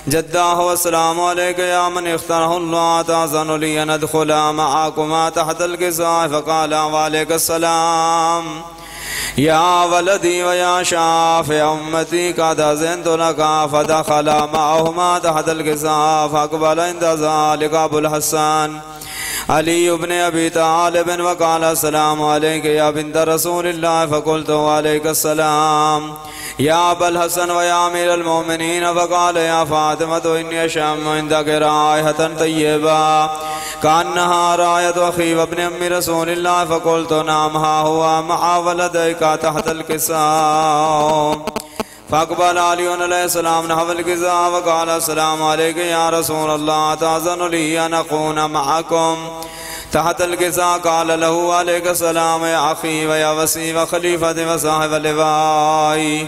جداه والسلام عليك يا من اختاره الله تأذن لي أن أدخل معكما تحت الكساء فقال وعليك السلام يا ولدي ويا شافع أمتي قد أذنت لك فدخل معهما تحت الكساء فأقبل عند ذلك أبو الحسن علي بن أبي طالب وقال السلام عليك يا بنت رسول الله فقلت وعليك السلام يا أبا الحسن ويا أمير المؤمنين فقال يا فاطمة إني أشم عندك رائحة طيبة كأنها راية أخي وابن أم رسول الله فقلت نعم ها هو مع ولديك تحت الكساء فأقبل علي عليه السلام نحو الكساء وقال السلام عليك يا رسول الله تأذن لي أن أكون معكم تحت الكساء قال له عليك السلام يا أخي ويا وسي وخليفة وصاحب اللواء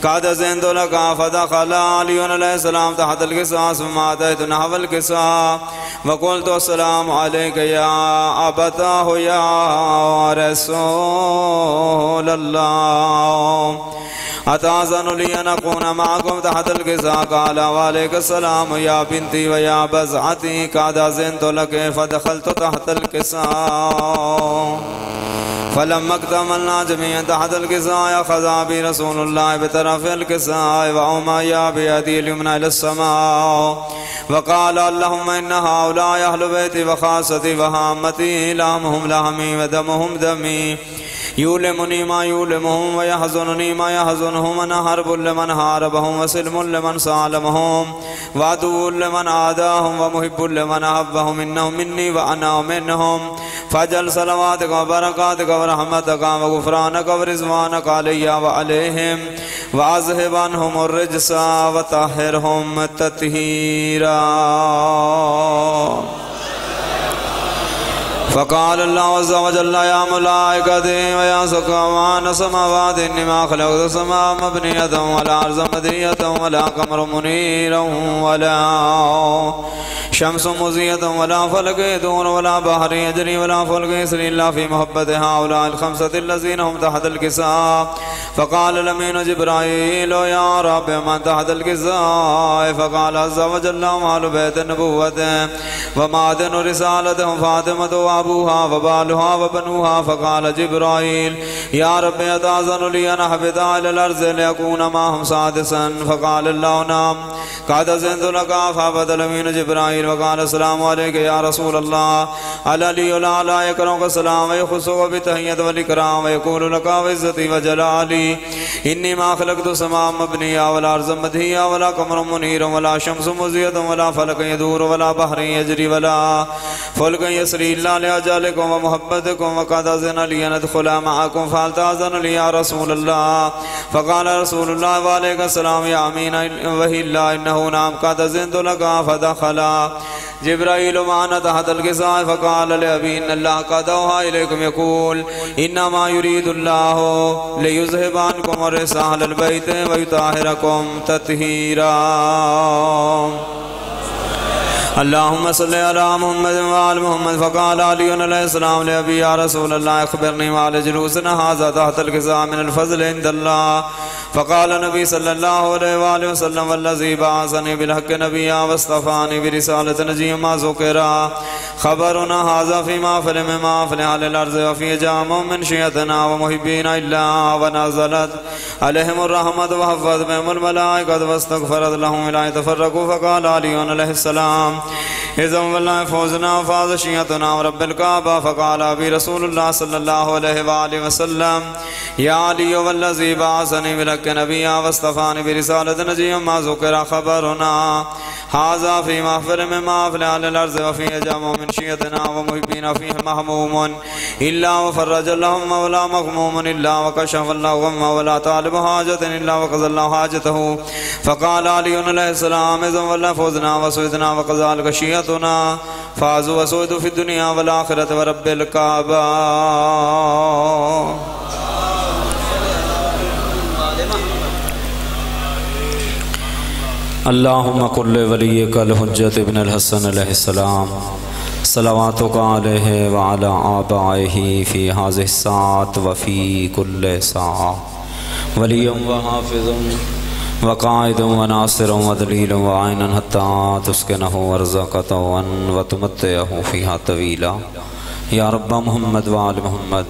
قد أذنت لك فدخل علي عليه السلام تحت الكساء ثم أتيت نحو الكساء وقلت السلام عليك يا أبتاه يا رسول الله أتأذن لي أن أكون معكم تحت الكساء قال وعليك السلام يا بنتي ويا بزعتي قد أذنت لك فدخلت تحت الكساء فلما اكتملنا جميعا تحت الكساء أخذ بي رسول الله بطرف الكساء وأومى بيدي اليمنى إلى السماء وقال اللهم إن هؤلاء أهل بيتي وخاصتي وهامتي لحمهم لحمي ودمهم دمي يؤلمني ما يؤلمهم ويحزنني ما يحزنهم أنا حرب لمن حاربهم وسلم لمن سالمهم وعدو لمن عاداهم ومحب لمن أحبهم إنهم مني وأنا منهم فاجعل صلواتك وبركاتك ورحمتك وغفرانك ورضوانك علي وعليهم وأذهب عنهم الرجس وطهرهم تطهيرا. فقال الله عز وجل يا ملائكتي ويا سكان السماوات إني ما خلقت السماء مبنية ولا أرض مدنية ولا قمر منيرا ولا شمس مزية ولا فلك يدور ولا بحر يجري ولا فلك يسري إلا في محبة هؤلاء الخمسة الذين هم تحت الكساء. فقال الأمين جبرائيل يا رب من تحت الكساء؟ فقال عز وجل أهل بيت النبوة ومعدن رسالتهم فاطمة وأبوها وبالها وبنوها. فقال جبرائيل يا رب أتأذن لي أن أهبط إلى الأرض ليكون معهم سادسا؟ فقال الله نعم قد أذنت لك. فهبط الأمين جبرائيل وقال السلام عليك يا رسول الله العلي الأعلى يكرمك السلام ويخصك بالتحية والإكرام ويقول لك وعزتي وجلالي إني ما خلقت السماء مبنية ولا أرض مدنية ولا قمر منير ولا شمس مزية ولا فلك يدور ولا بحر يجري ولا فلك يسري إلا لأجلكم ومحبتكم وقد أذن لي أن أدخل معكم فهل تأذن لي يا رسول الله؟ فقال رسول الله وعليك السلام يا أمين وحي الله إنه نعم قد أذنت لك. فدخل جبرائيل معنا تحت الكساء فقال لأبي إن الله قد أوحى إليكم يقول إنما يريد الله ليذهب عنكم الرجس أهل البيت ويطهركم تطهيرا. اللهم صل على محمد وعلى محمد. فقال علي عليه السلام لأبي يا رسول الله أخبرني ما لجلوسنا هذا تحت الكساء من الفضل عند الله. فقال النبي صلى الله عليه وآله وسلم والذي بعثني بالحق نبيا واصطفاني برسالة نجي ما ذكر خبرنا هذا في محفل من محافل أهل الأرض وفي جامع من شيعتنا ومحبين إلا ونزلت عليهم الرحمة وحفظت بهم الملائكة واستغفرت لهم إلى يتفرقوا. فقال علي عليه السلام إذا والله فوزنا وفاز شيعتنا ورب الكعبة. فقال أبي رسول الله صلى الله عليه وآله وسلم يا علي والذي بعثني بالحق نبيا واصطفاني برسالة نجي ما ذكر خبرنا هذا في محفل من محافل أهل الأرض وفيه جامع من شيعتنا ومحبين فيه محموم إلا وفرج اللهم ولا مغموم إلا وكشف الله غم ولا طالب حاجة إلا وقضى الله حاجته. فقال علي عليه السلام إذن والله فوزنا وسويدنا وكذلك شيعتنا فازوا وسويدوا في الدنيا والآخرة ورب الكعبة. اللهم قل لوليك الحجة ابن الحسن علیہ السلام صلواتك عليه وعلى آبائه في هذه الساعة وفي كل ساعة وليا وحافظا وقائد وناصر ودلیل وعین حتی تسکنہ ارضک طوعا وتمتعہ فیہا طویلا۔ یا رب محمد وآل محمد،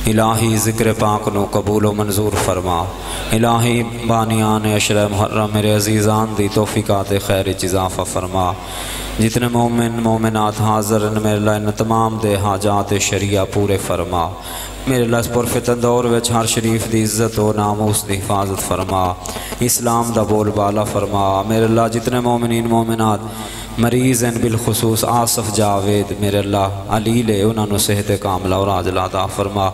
الہی ذکر پاک نو قبول و منظور فرما۔ الہی بانیان عشرہ محرم میرے عزیزان دی توفیقات خیر اضافہ فرما۔ جتنے مومن مومنات حاضر ہیں میرے اللہ ان تمام دے حاجات شریعہ پورے فرما۔ میرے اللہ اس پرفتن دور وچ ہر شریف دی عزت و ناموس دی حفاظت فرما، اسلام دا بول بالا فرما۔ میرے اللہ جتنے مومنین مومنات مریض ہیں بالخصوص آصف جاوید، میرے اللہ علیل انہوں نے صحت کاملہ اور عاجلہ عطا فرما۔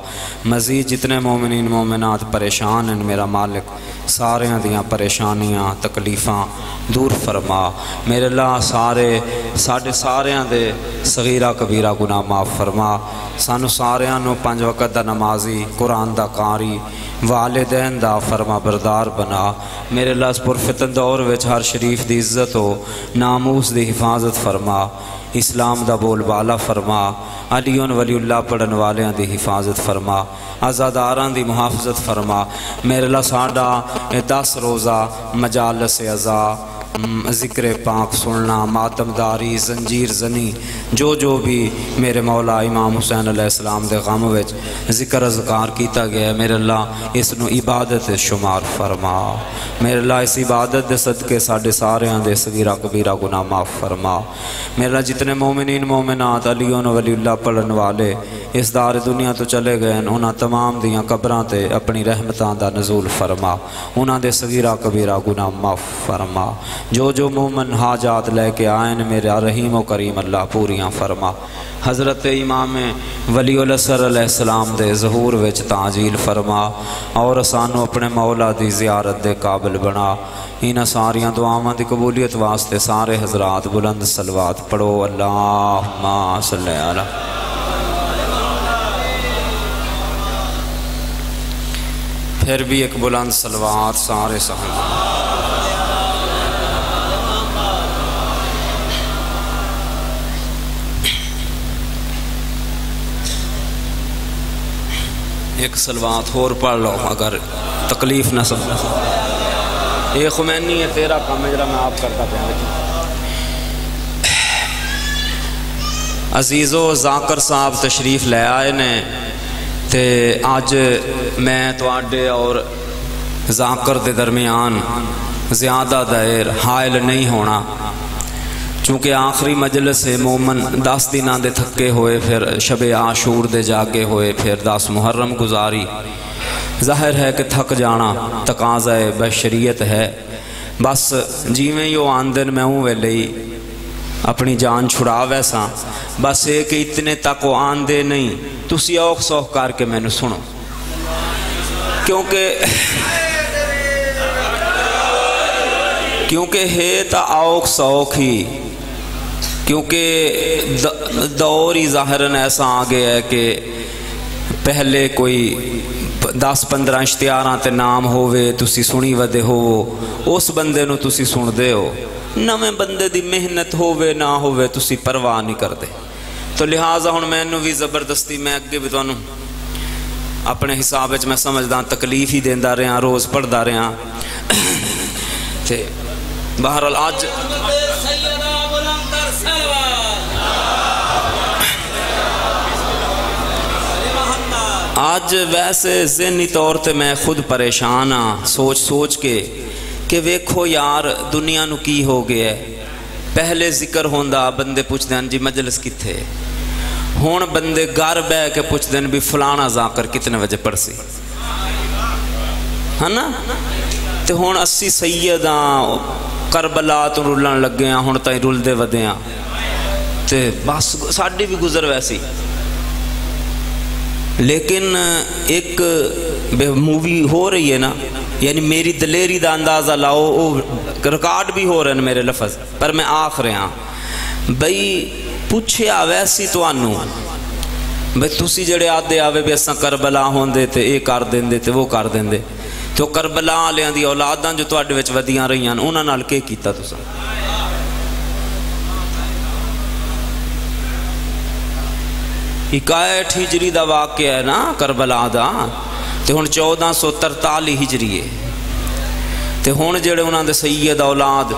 مزید جتنے مومنین مومنات پریشان ہیں میرا مالک سارے دیاں پریشانیاں تکلیفاں دور فرما۔ میرے اللہ سارے دے صغیرہ کبیرہ گناہ معاف فرما۔ سانو سارے نو 5 وقت دا نمازی، قرآن دا قاری، والدین دا فرما بردار بنا۔ میرے اللہ اس پرفتن دور وچ ہر شریف دی عزت و ناموس دی حفاظت فرما، اسلام دا بول بالا فرما، علیون ولی اللہ پڑھن والیاں دی حفاظت فرما، عزاداران دی محافظت فرما۔ میرے اللہ ساڈا 10 روزہ مجالس عزا، ذکر پاک سننا، ماتمداری، زنجیر زنی، جو بھی میرے مولا امام حسین علیہ السلام دے غم وچ ذکر اذکار کیتا گیا ہے، میرے اللہ اس نو عبادت شمار فرما۔ میرے اللہ اس عبادت دے صدقے ساڈے ساریاں دے صغیرہ کبیرہ گناہ معاف فرما۔ میرے اللہ جتنے مومنین مومنات علیون ولی اللہ پڑھن والے اس دار دنیا تو چلے گئے ہیں، انہاں تمام دیاں قبراں تے اپنی رحمتاں دا نزول فرما، انہاں دے صغیرہ کبیرہ گناہ معاف فرما۔ جو مومن حاجات لے کے آئین میرے رحیم و کریم اللہ پوریاں فرما۔ حضرت امام ولی الاسر علیہ السلام دے ظہور وچ تعجیل فرما اور سانو اپنے مولا دی زیارت دے قابل بنا۔ انہاں ساریاں دعاواں دی قبولیت واسطے سارے حضرات بلند صلوات پڑھو۔ اللہم صلی علی۔ پھر بھی ایک بلند صلوات سارے صحابہ۔ ایک صلوات اور پڑھ لو اگر تکلیف نہ سمجھ۔ یہ خمینی ہے تیرا کام ہے جرا میں آپ کرتا پہنے۔ عزیزو ذاکر صاحب تشریف لے آئے نے تے آج میں تواڈے اور ذاکر دے درمیان زیادہ دیر حائل نہیں ہونا، چونکہ آخری مجلس سے مومن 10 دنوں دے تھکے ہوئے، پھر شب عاشور دے جاگے ہوئے، پھر 10 محرم گزاری، ظاہر ہے کہ تھک جانا تقاضا بشریت ہے۔ بس جیویں یو آندن میں ہوں ویلے ہی اپنی جان چھڑا ویسا، بس ایک اتنے تک وہ آندے نہیں، تسی اوکھ سوکھ کر کے میں نے سنو، کیونکہ ہے تا اوکھ سوکھ ہی، کیونکہ دور ہی ظاہراً ایسا آگے ہے کہ پہلے کوئی 10-15 اشتہاراں تے نام ہووے تسی سنی ودے ہو، اس بندے نو تسی سن دے ہو، نویں بندے دی محنت ہووے نہ ہووے تسی پرواہ نہیں کر دے۔ تو لہٰذا ہن میں نو بھی زبردستی میں اگے بھی تانوں اپنے حساب وچ میں سمجھدا تکلیف ہی دیندا رہا، روز پڑھدا رہا تے بہرحال آج ویسے ذہنی طور تے میں خود پریشان ہاں سوچ کے کہ ویکھو یار دنیا نو کی ہو گیا ہے۔ پہلے ذکر ہوندا بندے پوچھ دیں جی مجلس کتھے، ہون بندے گھر بہ کے پوچھ دیں بھی فلانا ذاکر کتنے بجے پڑھ سی، ہے نا؟ تے ہون 80 سیداں کربلا تو رولن لگے ہیں، ہون تائیں رول دے ودے ہیں، تے بس ساڑی بھی گزر ویسی۔ لیکن ایک مووی ہو رہی ہے نا، یعنی میری دلیری دا اندازہ لاؤ، ریکارڈ بھی ہو رہے ہیں میرے لفظ پر میں آخ رہے ہیں بھئی پوچھیا ویسی تو آنو بھئی تسی جڑے آدھے آوے بھی اساں کربلا ہون دے تے اے کر دیں دے تے وہ کر دیں دے، تو کربلا آلیاں دی اولاداں جو تو آڈے وچ ودیاں رہی ہیں انہاں نال کے کیتا تساں؟ اکائٹ ہجری دا واقعہ ہے نا کربلا دا، تے ہن 1443 ہجری ہے، تے ہن جڑے انہاں دے سید اولاد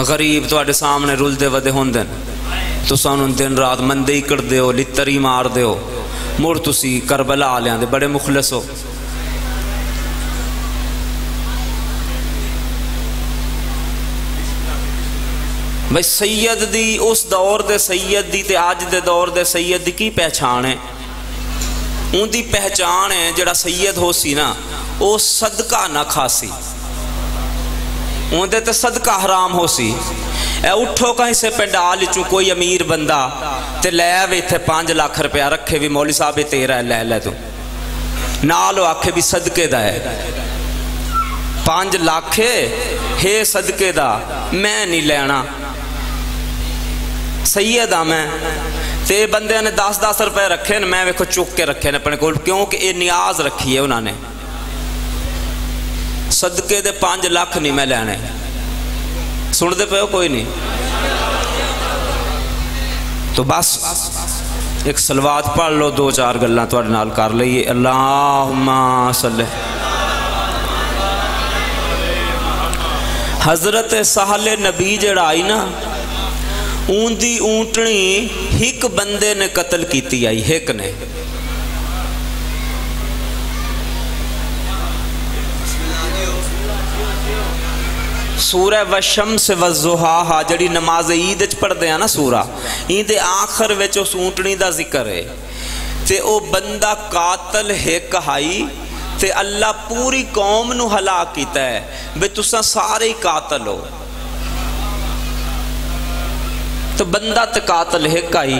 غریب تواڈے سامنے رلدے ودے ہوندے تساں انہاں دن رات مندے ہی کردے ہو، لتر ہی مار دے ہو، مڑ تسی کربلا والےاں دے بڑے مخلص ہو۔ بھئی سید دی اس دور دے سید دی تے آج دے دور دے سید دی کی پہچان ہے؟ ان دی پہچان ہے جڑا سید ہو سی نا او صدقہ نہ کھاسی، ان دے تے صدقہ حرام ہو سی۔ اے اٹھو کہیں سے پنڈال چوں کوئی امیر بندہ تے لے وے تھے 5 لاکھ روپیہ رکھے بھی مولوی صاحب تیرا ہے لے تو نالو آکھے بھی صدقے دا ہے، 5 لاکھ ہے صدقے دا، میں نہیں لینا، سید ہاں میں تے بندے نے 10 روپے رکھے نا میں ویکھو چک کے رکھے نے اپنے کول، کیونکہ یہ نیاز رکھی ہے انہوں نے، صدقے دے 5 لاکھ نہیں میں لینے۔ سن دے پہ ہو کوئی نہیں؟ تو بس ایک صلوات پڑھ لو، 2-4 گلاں تواڈے نال کر لئیے۔ اللہم صلی۔ حضرت سہل نبی جڑا آئی نا اون دی اونٹنی ہک بندے نے قتل کیتی آئی، ہک نے۔ سورہ وشمس والضحیٰ جڑی نماز عید پڑھ دے ہیں نا سورہ، این دے آخر وچ اس اونٹنی دا ذکر ہے تے او بندہ قاتل ہک ہائی تے اللہ پوری قوم نو ہلاک کیتا ہے بے تساں سارے ہی قاتل ہو، تو بندہ تے قاتل ہک آئی،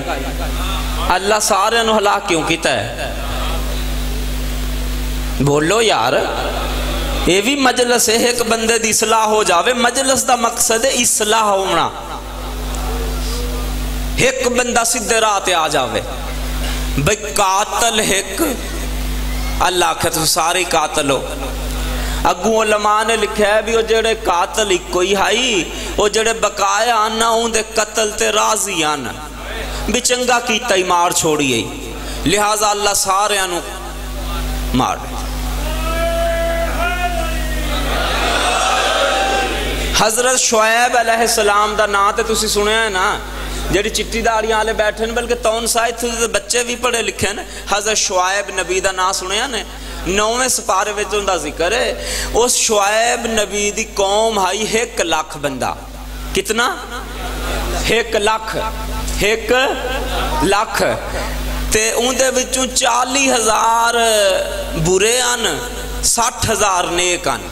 اللہ سارے نو ہلاک کیوں کیتا ہے؟ بولو یار، یہ بھی مجلس ہے ایک بندے دی اصلاح ہو جاوے، مجلس دا مقصد ہے اصلاح ہونا، ایک بندہ سدھے راہ تے آ جاوے۔ بھئی قاتل ایک، اللہ کہ تو سارے قاتل ہو۔ اگوں علماء نے لکھا ہے بھی وہ جڑے قاتل ایک کوئی ہائی، وہ جڑے بقایا آنا ان دے قتل تے راضی آنا، بھی چنگا کیتا ہی مار چھوڑی ہے، لہذا اللہ سارے آنو مار۔ حضرت شعیب علیہ السلام دا نا تے تسی سنے ہیں نا، جڑی چٹی داڑیاں والے بیٹھے ہیں بلکہ تون سائد تھے بچے بھی پڑھے لکھے ہیں، حضرت شعیب نبی دا نا سنے ہیں، 9ویں سپارے وچ ان دا ذکر ہے۔ اس شعیب نبی دی قوم ہائی 1 لاکھ بندہ، کتنا؟ 1 لاکھ، 1 لاکھ تے ان دے وچوں 40,000 برے ان، 60,000 نیک ان۔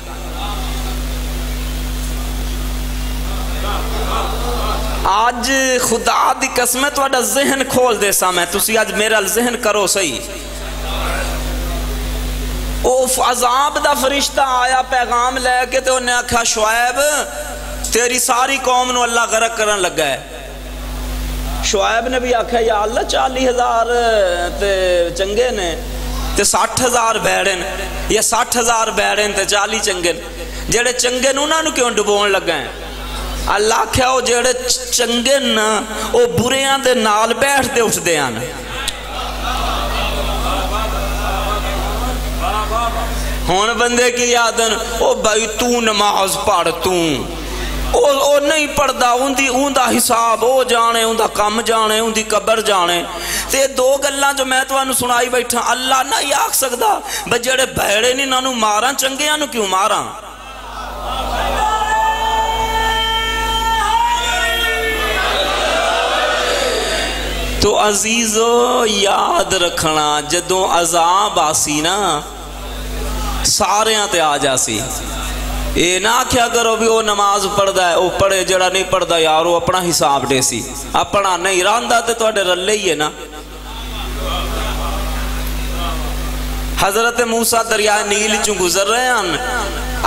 آج خدا دی قسم ہے تواڈا ذہن کھول دے سا میں، تسی آج میرا ذہن کرو صحیح۔ او عذاب دا فرشتہ آیا پیغام لے کے تے انہیں آکھا شعیب تیری ساری قوم نو اللہ غرق کرن لگا ہے۔ شعیب نے بھی آکھا یا اللہ 40,000 تے چنگے نے تے 60,000 بیڑن، یا 60,000 بیڑن تے 40 چنگے، جڑے چنگے نو انہاں نو کیوں ڈبون لگا ہے؟ اللہ کیا وہ جڑے چنگے نا وہ بریاں دے نال بیٹھ دے اٹھ دے آن۔ ہون بندے کی یادن او بھائی تو نماز پڑھ او نہیں پڑھ دا، ان دا حساب او جانے، ان دا کم جانے، ان دی قبر جانے۔ تے 2 گلاں جو میں تو انہوں سنائی بیٹھا، اللہ نہ ہی آکھ سکدا بھائی جڑے بھیڑے نہیں انہوں ماراں، چنگے انہوں کیوں ماراں؟ تو عزیزو یاد رکھنا جدوں عذاب آسی نا سارے تے آ جاسی، اے نہ کیا کرو بھی وہ نماز پڑھ دا ہے وہ پڑھے، جڑا نہیں پڑھ دا یار وہ اپنا حساب دے سی، اپنا نہیں راندہ تے توڑے رلے ہی ہے نا۔ حضرت موسیٰ دریائے نیل چوں گزر رہے ہیں،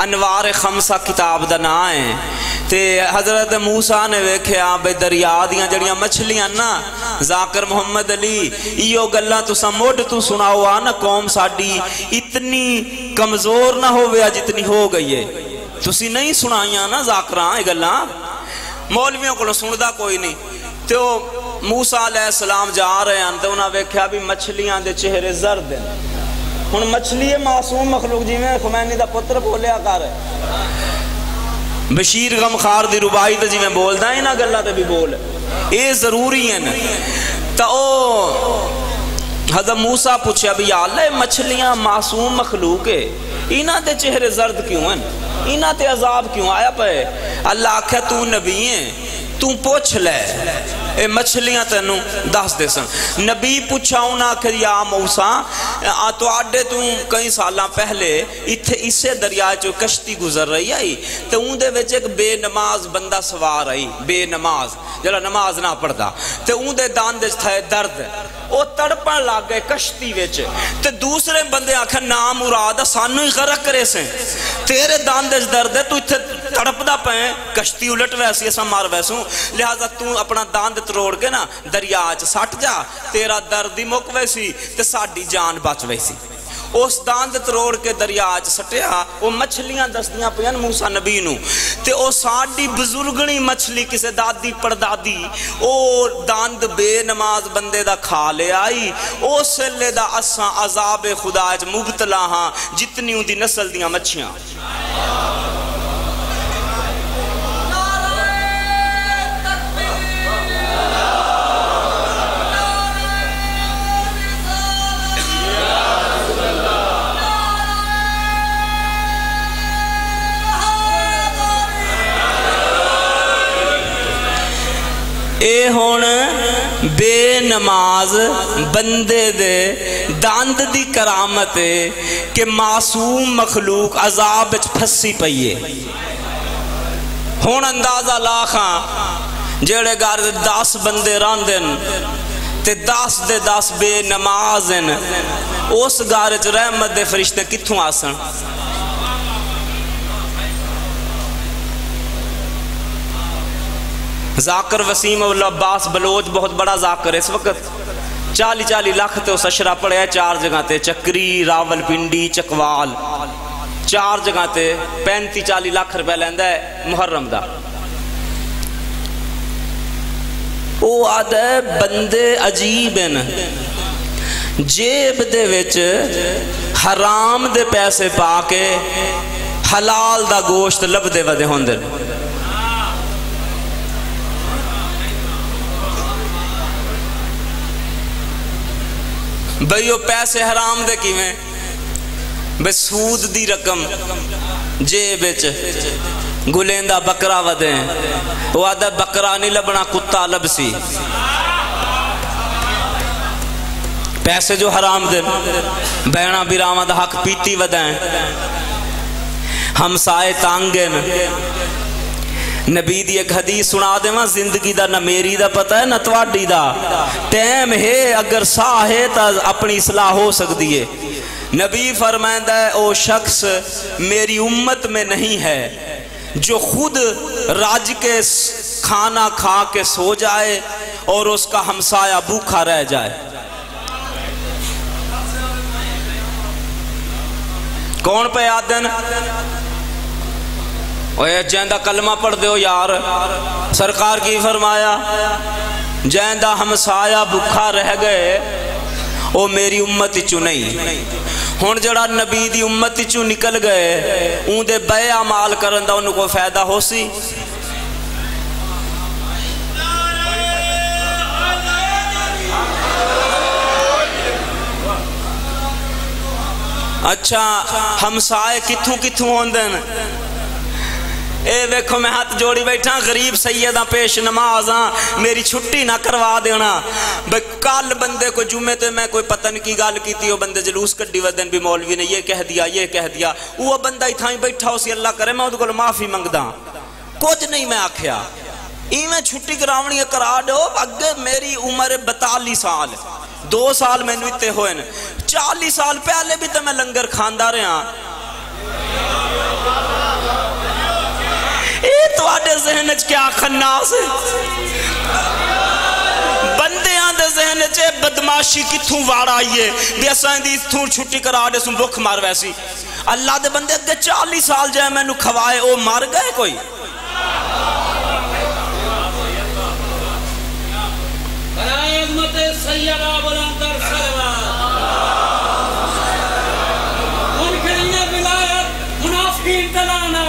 انوار 5 کتاب دا نا ہے، تے حضرت موسیٰ نے ویکھیا بے دریا دیاں جڑیاں مچھلیاں نا، ذاکر محمد علی ایو گلاں تساں موڈ تو سناؤ آنا قوم ساڈی اتنی کمزور نہ ہویا جتنی ہو گئی ہے، تسی نہیں سنائیاں نا ذاکراں یہ گلاں، مولویوں کو سندا کوئی نہیں۔ تو موسیٰ علیہ السلام جا رہے ہیں تو انہاں ویکھیا بھی مچھلیاں دے چہرے زرد ہیں، ہن مچھلی معصوم مخلوق جی میں خمینی دا پتر بولیا کر بشیر غمخار دی ربائی تے جی میں بولدا ہے نا گلاں تے بھی بول اے ضروری ہیں تا او حضرت موسیٰ پوچھا بھی یا اللہ مچھلیاں معصوم مخلوق ہے انہاں تے چہرے زرد کیوں ہیں انہاں تے عذاب کیوں آیا پے اللہ آکھا تو نبی ہیں تو پوچھ لے اے مچھلیاں تینوں دس دے سن نبی پوچھا انہاں کہ یا موسیٰ تو آڈے تو کئی سالاں پہلے اسے دریائے جو کشتی گزر رہی آئی تو ان دے وچ ایک بے نماز بندہ سوار آئی بے نماز جڑا نماز نہ پڑھدا تے ان دے دان دے تھے درد او تڑپن لگ گئے کشتی وچ تے دوسرے بندے آکھا نام مراد سانو ہی غرق کرے سے تیرے دان دے درد ہے تو اتھے تڑپدا پے کشتی الٹ ویسی ایسا مار ویسوں لہذا تو اپنا دان دے تروڑ کے نا دریا چ سٹ جا تیرا درد ہی مک ویسی تے ساڈی جان بچ ویسی اس دان دے تروڑ کے دریا چ سٹیا وہ مچھلیاں دستیاں پیان موسیٰ نبی نو تے او ساڈی بزرگنی مچھلی کسے دادی پردادی او دان دے بے نماز بندے دا کھا لے آئی او سلے دا اساں عذاب خدا چ مبتلا ہاں جتنی ان دی نسل دیاں مچھیاں اے ہون بے نماز بندے دے داند دی کرامت ہے کہ معصوم مخلوق عذاب پھسی پئیے ہون اندازہ لاکھاں جیڑے گار 10 بندے راندن تے 10 دے 10 بے نماز ہیں اس گارج رحمت دے فرشتے کتھوں آسن ذاکر وسیم عباس بلوچ بہت بڑا ذاکر ہے اس وقت 40 لاکھ تے اس اشرا پڑے ہیں 4 جگہ تے چکری راول پنڈی چکوال 4 جگہ تے 35-40 لاکھ روپے لیندہ ہے محرم دا او آدھے بندے عجیب ہیں جیب دے وچ حرام دے پیسے پا کے حلال دا گوشت لب دے ودے ہوندے بھئیو پیسے حرام دے کی میں بے سود دی رقم جیبچ گلیندہ بکرا ودیں وہ آدھا بکرا نہیں لبنا کتا لبسی پیسے جو حرام دے بینا بیرامہ دا حق پیتی ودیں ہمسائے تانگن نبی دی ایک حدیث سنا دے ماں زندگی دا نہ میری دا پتہ ہے نہ تواڈی دا ٹیم ہے اگر ساہ ہے تا اپنی اصلاح ہو سکتی ہے نبی فرمائندہ ہے او شخص میری امت میں نہیں ہے جو خود راج کے کھانا کھا کے سو جائے اور اس کا ہمسایہ بھوکا رہ جائے کون پہ آدن اوہ جیندہ کلمہ پڑھ دے ہو یار سرکار کی فرمایا جیندہ ہمسایہ بھوکا رہ گئے او میری امت چو نہیں ہون جڑا نبی دی امت چو نکل گئے اون دے بے عمال کرندہ انہوں کو فائدہ ہو سی اچھا ہمسائے کتھوں کتھوں ہوندن اے ویکھو میں ہاتھ جوڑی بیٹھا غریب سیدہ پیش نمازاں میری چھٹی نہ کروا دینا کال بندے کو جمعے تے میں کوئی پتن کی گال کی تھی وہ بندے جلوس کڈی ودن بھی مولوی نے یہ کہہ دیا وہ بندہ ہی تھائیں بیٹھا ہو سی اللہ کرے میں وہ معافی منگدا کچھ نہیں میں آکھیا میں چھٹی کراونی کرا دو اگے میری عمر 42 سال 2 سال میں نویتے ہوئے 40 سال پہلے بھی تو میں لنگر کھاندہ رہا تو آدھے ذہنچ کیا خناس ہے بندے آدھے ذہنچ بدماشی کی تھوں وارا آئیے بھی ایسا دی تھوں چھٹی کر آدھے سن بھوک مار ویسی اللہ دے بندے اگے 40 سال جائے میں نو کھوائے او مار گئے کوئی برائے عظمت سیدہ بلندر سلوات ان کے لیے ولایت منافقین تلانا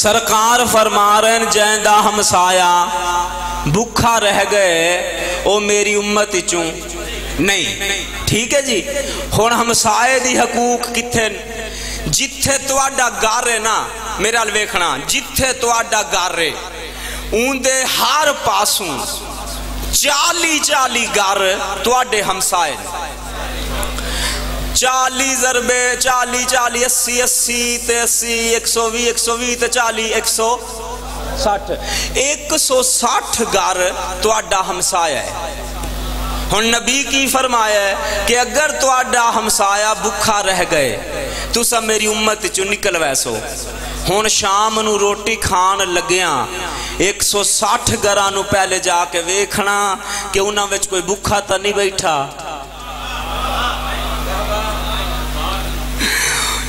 سرکار فرما رہے ہیں جیندہ ہمسایا بھوکا رہ گئے او میری امت چوں نہیں. ٹھیک ہے جی. ہن ہمسائے دی حقوق کتھے؟ جتھے تواڈا گھر ہے نا، میرے ال ویکھنا، جتھے تواڈا گھر ہے اون دے ہر پاسوں 40 گھر تواڈے ہمسائے، 40 ضربے 40 80 تے 80 120 تے 40 160 گھر تواڈا ہمسایا ہے. ہن نبی کی فرمایا ہے کہ اگر تواڈا ہمسایا بھوکا رہ گئے تسا میری امت چوں نکل ویسو. ہن شام نو روٹی کھان لگیاں 160 گھراں نو پہلے جا کے ویکھنا کہ انہاں وچ کوئی بھوکا تا نہیں بیٹھا.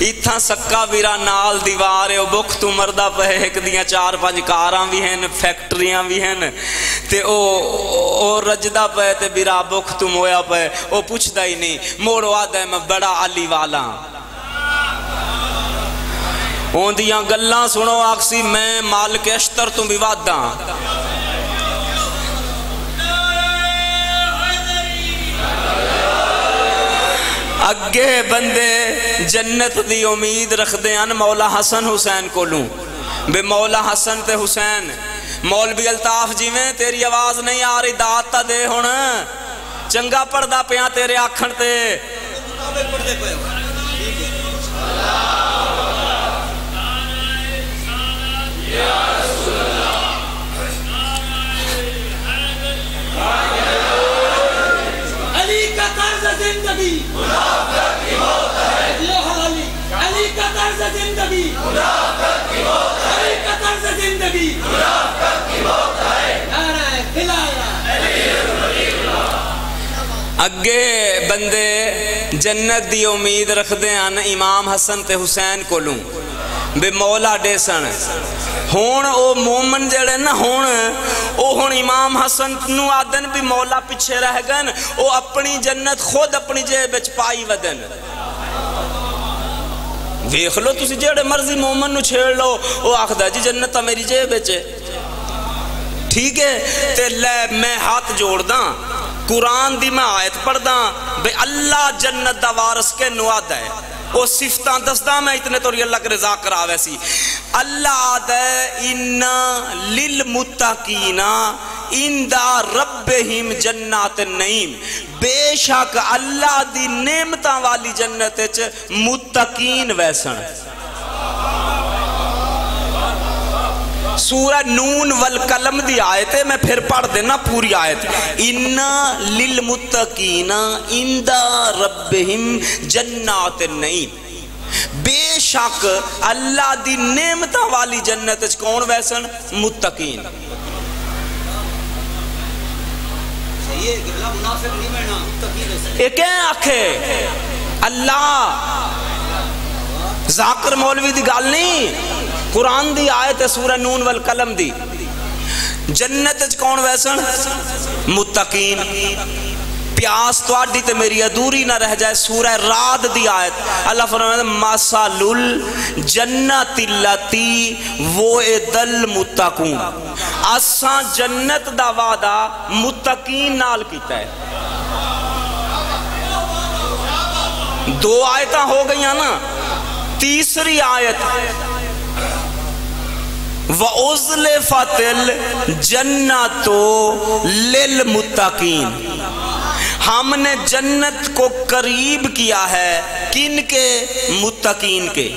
اتھا سکا ویرا نال دیوار ہے، بخ تو مردہ پہ ایک دیاں 4-5 کاراں بھی ہیں، فیکٹریاں بھی ہیں، تے او رجدہ پہ تے بیرا بخ تو مویا پہ او پوچھدا ہی نہیں. موڑو آدھا ہے میں بڑا علی والا. اون دیاں گلاں سنو آکسی میں مالک اشتر تو بھی وعداں. اگے بندے جنت دی امید رکھ دے ہیں مولا حسن حسین کو لوں بے مولا حسن تے حسین. مولوی الطاف جی میں تیری آواز نہیں آ رہی، دات تا دے ہن چنگا پڑھدا پیاں تیرے آکھن تے. علی کا طرز زندگی منافق کی موت ہے. علی کا طرز زندگی منافق کی موت ہے. علی کا طرز زندگی منافق کی موت ہے. نعرہ خلافت. اگے بندے جنت دی امید رکھ دے ہیں امام حسن تے حسین کو لوں بے مولا ڈیسن. ہون او مومن جڑے نا ہون امام حسن نو آدن بھی مولا پیچھے رہ گن، او اپنی جنت خود اپنی جیب وچ پائی ودن. ویکھ لو تسی جڑے مرضی مومن نو چھیڑ لو او آکھدا جی جنت تا میری جیب وچ. ٹھیک ہے تے لے میں ہاتھ جوڑ داں قرآن دی میں آیت پڑھ داں بے اللہ جنت دا وارث کے نوادہ ہے. او صفتاں دستا میں اتنے طوری اللہ کے رضا کرا ویسی. اللہ آدھے انہا للمتقین اندہ ربہم جنات النعیم. بے شک اللہ دی نعمتاں والی جنت متقین ویسن. سورہ نون والقلم دی آیت ہے، میں پھر پڑھ دینا پوری آیت. اِنَّا لِلْمُتَّقِينَ عِنْدَ رَبِّهِمْ جَنَّاتِ النَّعِيمِ. بے شک اللہ دی نعمتاں والی جنت کون ویسن؟ متقین. یہ کہیں آکھے اللہ ذاکر مولوی دی گال نہیں، قرآن دی آیت ہے سورہ نون والقلم دی. جنت کون ویسن؟ متقین. پیاس تو آڈی تے میری ادوری نہ رہ جائے. سورہ راد دی آیت اللہ فرمائے مَثَلُ الْجَنَّةِ الَّتِي وُعِدَ الْمُتَّقُونَ. اساں جنت دا وعدہ متقین نال کیتا ہے. 2 آیتاں ہو گئیاں نا. تیسری آیت وَأُزْلِفَتِ الْجَنَّةُ لِلْمُتَّقِينَ. ہم نے جنت کو قریب کیا ہے کن کے؟ متقین کے.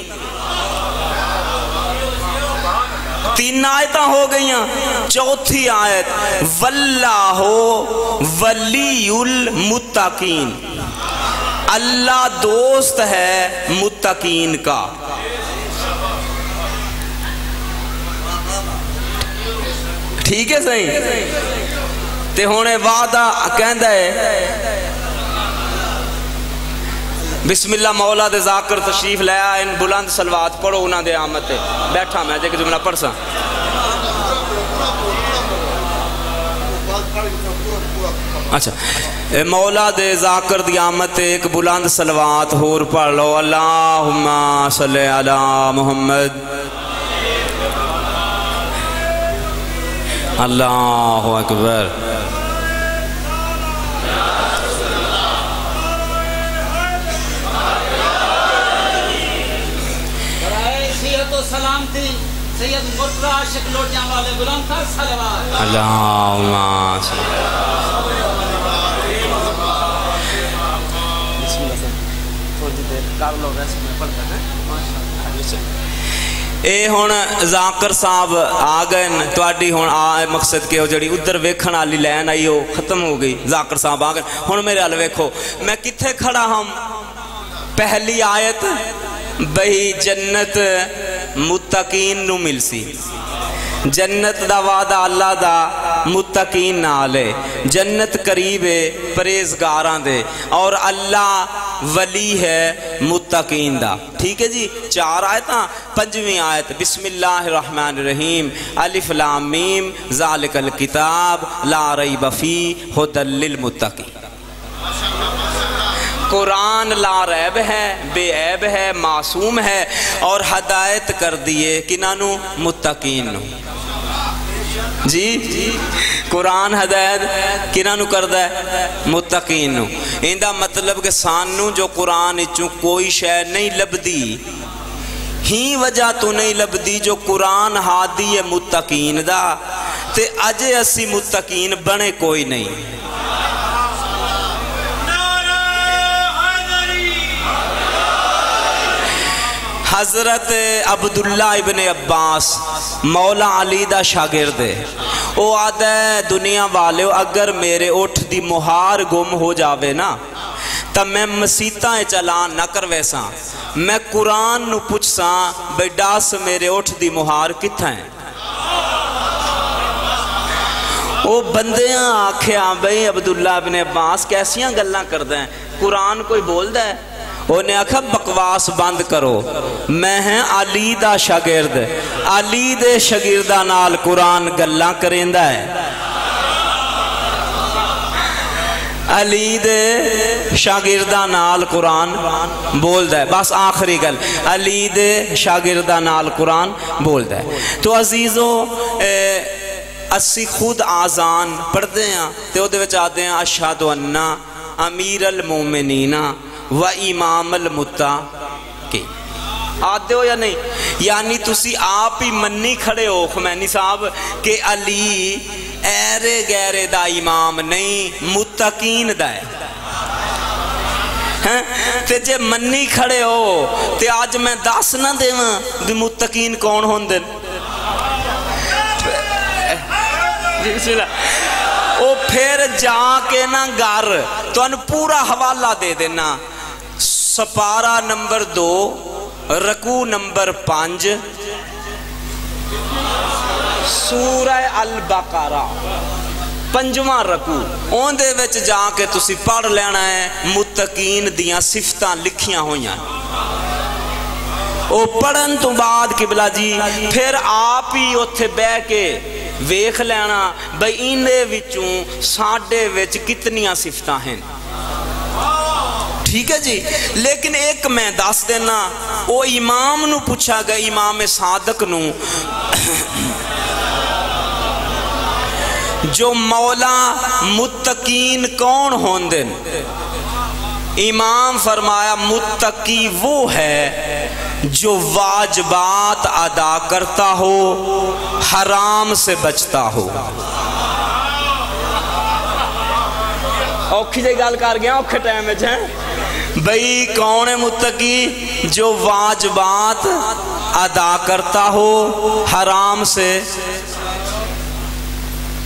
3 آیتاں ہو گئیاں. چوتھی آیت وَاللَّهُ وَلِيُّ الْمُتَّقِينَ. اللہ دوست ہے متقین کا. ٹھیک ہے صحیح تے ہونے وعدہ کہندہ ہے. بسم اللہ مولا دے ذاکر تشریف لے آئے. بلند سلوات پڑھو انہاں دے آمد تے. بیٹھا میں جے کہ جملہ پڑھ سا. اچھا مولا دے ذاکر دی آمد تے ایک بلند سلوات ہور پڑھ لو. اللہم صلی علی محمد اللہ اکبر. برائے صحت و سلامتی سید مرتضی عاشق لوٹیاں والے بلند کر صلوات. اللہم اے ہون ذاکر صاحب آ گئے تواڈی ہون مقصد کہ جڑی ادھر ویکھن والی لین آئی وہ ختم ہو گئی. ذاکر صاحب آ گئے ہون میرے ال ویکھو میں کتھے کھڑا ہم. پہلی آیت بھئی جنت متقین نو مل سی. جنت دا وعدہ اللہ دا متقین نال ہے. جنت قریب ہے پرہیزگاراں دے اور اللہ ولی ہے متقین دا. ٹھیک ہے جی. 4 آیتاں. 5ویں آیت بسم اللہ الرحمن الرحیم الف لام میم ذالک الکتاب لا ریب فیہ ھدی للمتقین. قرآن لا ریب ہے، بے عیب ہے، معصوم ہے اور ہدایت کر دیے کنانو متقین نو. جی قرآن ہدایت کنانو کردہ ہے متقین نو. اندہ مطلب کہ سانو جو قرآن چوں کوئی شے نہیں لبدی ہی وجہ تو نہیں لبدی جو قرآن ہادی ہے متقین دا تے اجے اسی متقین بنے کوئی نہیں. حضرت عبداللہ ابن عباس مولا علی دا شاگرد ہے. او آدھا ہے دنیا والے اگر میرے اٹھ دی مہار گم ہو جاوے نا تا میں مسیطہ چلان نہ کروے ساں. میں قرآن نو پوچھ ساں بھئی ڈاس میرے اٹھ دی مہار کتھا ہیں. او بندیاں آکھیاں بھئی عبداللہ ابن عباس کیسیاں گلاں کردہ ہیں. قرآن کوئی بول دا ہے. انہیں آکھا بکواس بند کرو میں ہیں علی دا شاگرد. علی دے شاگردہ نال قرآن گلاں کریندہ ہے. علی دے شاگردہ نال قرآن بول دے. بس آخری گل علی دے شاگردہ نال قرآن بول دے. تو عزیزو اسی خود آزان پڑھ دے ہیں تو دے وچ آدھے ہیں اشہد انہ امیر المومنین و امام المتقین. آدھے ہو یا نہیں؟ یعنی تسی آپ ہی منی کھڑے ہو خمینی صاحب کہ علی ایرے گیرے دا امام نہیں متقین دا ہے. تے جے منی کھڑے ہو تے آج میں دس نہ دے بھی متقین کون ہون دن. بسم اللہ. او پھر جا کے نا گھر تو ان پورا حوالہ دے دینا. سپارہ نمبر 2 رکوع نمبر 5 سورہ البقرہ 5واں رکوع. اون دے وچ جا کے تسی پڑھ لینا ہے متقین دیاں صفتاں لکھیاں ہویاں. او پڑھن تو بعد قبلہ جی پھر آپ ہی اتھے بے کے ویکھ لینا بھئی اینے وچوں ساڈے وچ کتنیاں صفتاں ہیں. ٹھیک ہے جی. لیکن ایک میں دس دینا او امام نو پوچھا گیا امام صادق نو جو مولا متقین کون ہوندن. امام فرمایا متقی وہ ہے جو واجبات ادا کرتا ہو حرام سے بچتا ہو. اوکھی جے گال کر گیا اوکھے ٹائم میں جائیں بھئی کون ہے متقی جو واجبات ادا کرتا ہو حرام سے.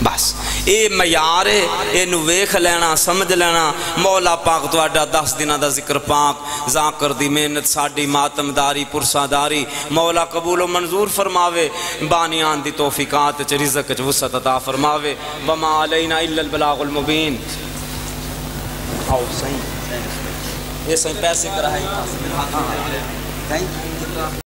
بس اے معیار ہے. اے نو ویکھ لینا سمجھ لینا. مولا پاک تو اڈا 10 دنہ دا ذکر پاک ذاکر دی محنت ساڈی ماتم داری پرسا داری مولا قبول و منظور فرماوے. بانیان دی توفیقات چ رزق چ وسعت عطا فرماوے. وما علینا الا البلاغ المبین. آؤ صحیح یہ صحیح پیسے کرائیں.